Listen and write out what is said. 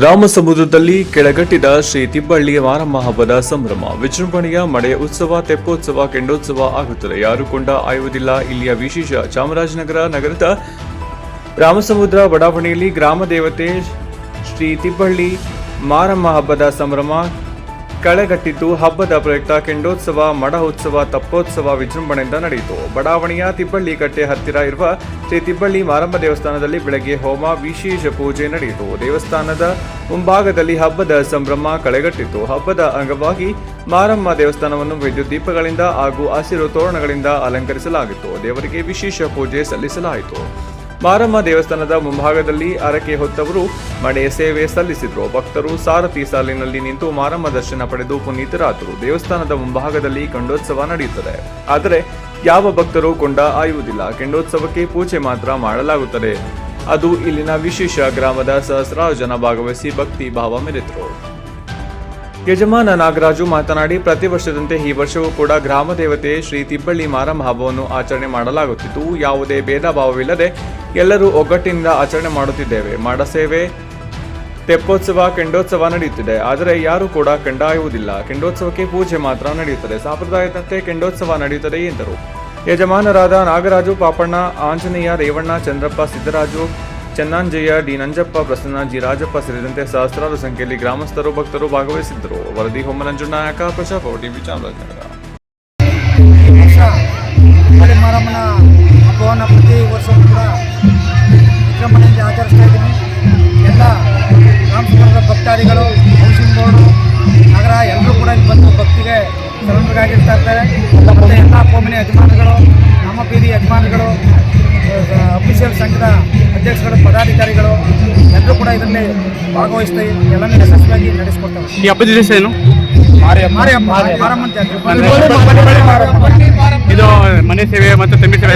ರಾಮಸಮುದ್ರದಲ್ಲಿ ಕೆಳಗಟ್ಟಿದ ಶ್ರೀ ತಿಬ್ಬಳ್ಳಿ ಮಾರಮ್ಮ ಹಬ್ಬದ ಸಂಭ್ರಮ. ವಿಜೃಂಭಣೆಯ ಮಡೆಯ ಉತ್ಸವ, ತೆಪ್ಪೋತ್ಸವ, ಕೆಂಡೋತ್ಸವ ಆಗುತ್ತದೆ. ಯಾರು ಕೊಂಡ ಆಯುವುದಿಲ್ಲ ಇಲ್ಲಿಯ ವಿಶೇಷ. ಚಾಮರಾಜನಗರ ನಗರದ ರಾಮಸಮುದ್ರ ಬಡಾವಣೆಯಲ್ಲಿ ಗ್ರಾಮ ದೇವತೆ ಶ್ರೀ ತಿಬ್ಬಳ್ಳಿ ಮಾರಮ್ಮ ಹಬ್ಬದ ಸಂಭ್ರಮ ಕಳೆಗಟ್ಟಿದ್ದು, ಹಬ್ಬದ ಪ್ರಯುಕ್ತ ಕೆಂಡೋತ್ಸವ, ಮಡ ಉತ್ಸವ, ತಪ್ಪೋತ್ಸವ ವಿಜೃಂಭಣೆಯಿಂದ ನಡೆಯಿತು. ಬಡಾವಣೆಯ ತಿಬ್ಬಳ್ಳಿ ಕಟ್ಟೆ ಹತ್ತಿರ ಇರುವ ಶ್ರೀ ತಿಬ್ಬಳ್ಳಿ ಮಾರಮ್ಮ ದೇವಸ್ಥಾನದಲ್ಲಿ ಬೆಳಗ್ಗೆ ಹೋಮ, ವಿಶೇಷ ಪೂಜೆ ನಡೆಯಿತು. ದೇವಸ್ಥಾನದ ಮುಂಭಾಗದಲ್ಲಿ ಹಬ್ಬದ ಸಂಭ್ರಮ ಕಳೆಗಟ್ಟಿತ್ತು. ಹಬ್ಬದ ಅಂಗವಾಗಿ ಮಾರಮ್ಮ ದೇವಸ್ಥಾನವನ್ನು ವಿದ್ಯುತ್ ದೀಪಗಳಿಂದ ಹಾಗೂ ಹಸಿರು ತೋರಣಗಳಿಂದ ಅಲಂಕರಿಸಲಾಗಿತ್ತು. ದೇವರಿಗೆ ವಿಶೇಷ ಪೂಜೆ ಸಲ್ಲಿಸಲಾಯಿತು. ಮಾರಮ್ಮ ದೇವಸ್ಥಾನದ ಮುಂಭಾಗದಲ್ಲಿ ಹರಕೆ ಹೊತ್ತವರು ಮಡೆ ಸೇವೆ ಸಲ್ಲಿಸಿದ್ರು. ಭಕ್ತರು ಸಾರಥಿ ಸಾಲಿನಲ್ಲಿ ನಿಂತು ಮಾರಮ್ಮ ದರ್ಶನ ಪಡೆದು ಪುನೀತರಾದರು. ದೇವಸ್ಥಾನದ ಮುಂಭಾಗದಲ್ಲಿ ಕೆಂಡೋತ್ಸವ ನಡೆಯುತ್ತದೆ. ಆದರೆ ಯಾವ ಭಕ್ತರು ಕೊಂಡ ಆಯುವುದಿಲ್ಲ. ಕೆಂಡೋತ್ಸವಕ್ಕೆ ಪೂಜೆ ಮಾತ್ರ ಮಾಡಲಾಗುತ್ತದೆ. ಅದು ಇಲ್ಲಿನ ವಿಶೇಷ. ಗ್ರಾಮದ ಸಹಸ್ರಾರು ಜನ ಭಾಗವಹಿಸಿ ಭಕ್ತಿ ಭಾವ ಮೆರೆದರು. ಯಜಮಾನ ನಾಗರಾಜು ಮಾತನಾಡಿ, ಪ್ರತಿ ವರ್ಷದಂತೆ ಈ ವರ್ಷವೂ ಕೂಡ ಗ್ರಾಮ ದೇವತೆ ಶ್ರೀ ತಿಬ್ಬಳ್ಳಿ ಮಾರಮ್ಮ ಹಬ್ಬವನ್ನು ಆಚರಣೆ ಮಾಡಲಾಗುತ್ತಿದ್ದು, ಯಾವುದೇ ಭೇದ ಭಾವವಿಲ್ಲದೆ ಎಲ್ಲರೂ ಒಗ್ಗಟ್ಟಿನಿಂದ ಆಚರಣೆ ಮಾಡುತ್ತಿದ್ದೇವೆ. ಮಾಡಸೇವೆ, ತೆಪ್ಪೋತ್ಸವ, ಕೆಂಡೋತ್ಸವ ನಡೆಯುತ್ತಿದೆ. ಆದರೆ ಯಾರು ಕೂಡ ಕಂಡಾಯುವುದಿಲ್ಲ. ಕೆಂಡೋತ್ಸವಕ್ಕೆ ಪೂಜೆ ಮಾತ್ರ ನಡೆಯುತ್ತದೆ. ಸಂಪ್ರದಾಯದಂತೆ ಕೆಂಡೋತ್ಸವ ನಡೆಯುತ್ತದೆ ಎಂದರು. ಯಜಮಾನರಾದ ನಾಗರಾಜು, ಪಾಪಣ್ಣ, ಆಂಜನೇಯ, ರೇವಣ್ಣ, ಚಂದ್ರಪ್ಪ, ಸಿದ್ದರಾಜು, ಚನ್ನಾಂಜಯ್ಯ, ಡಿ ನಂಜಪ್ಪ, ಪ್ರಸನ್ನ, ಜಿ ರಾಜಪ್ಪ ಸೇರಿದಂತೆ ಸಹಸ್ರಾರು ಸಂಖ್ಯೆಯಲ್ಲಿ ಗ್ರಾಮಸ್ಥರು, ಭಕ್ತರು ಭಾಗವಹಿಸಿದ್ದರು. ವರದಿ ಹೊಮ್ಮ ನಂಜುನಾಯಕ, ಪ್ರಜಾಪೌ ಟಿವಿ, ಚಾಮರಾಜನಗರ. ಮಾರಮ್ಮನ ಹಬ್ಬವನ್ನು ಪ್ರತಿ ವರ್ಷವೂ ಕೂಡ ವಿಜೃಂಭಣೆಯಿಂದ ಆಚರಿಸ್ತಾ ಇದ್ದೀನಿ. ಎಲ್ಲ ರಾಮಸಮುದ್ರದ ಭಕ್ತಾದಿಗಳು, ಹೌಸಿಂಗ್ ಬೋರ್ಡು, ನಗರ ಎಲ್ಲರೂ ಕೂಡ ಇಲ್ಲಿ ಬಂದು ಭಕ್ತಿಗೆ ಶರಣರಾಗಿರ್ತಾ ಇರ್ತಾರೆ. ಮತ್ತು ಎಲ್ಲ ಕೋಮಿನ ಯಜಮಾನಿಗಳು, ನಮ್ಮ ಬೀದಿ ಯಜಮಾನಿಗಳು, ಅಫಿಷಿಯಲ್ ಸಂಘದ ಅಧ್ಯಕ್ಷಗಳು, ಪದಾಧಿಕಾರಿಗಳು ಎಲ್ಲರೂ ಕೂಡ ಇದರಲ್ಲಿ ಭಾಗವಹಿಸ್ತಾ ಎಲ್ಲನೂ ಯಶಸ್ವಿಯಾಗಿ ನಡೆಸಿಕೊಡ್ತಾರೆ. ಈ ಹಬ್ಬದ ದಿವಸ ಏನು? ಮಾರಮ್ಮನ ಜಾತ್ರೆ. ಇದು ಮನೆ ಸೇವೆ ಮತ್ತು ತಂಬಿ ಸೇವೆ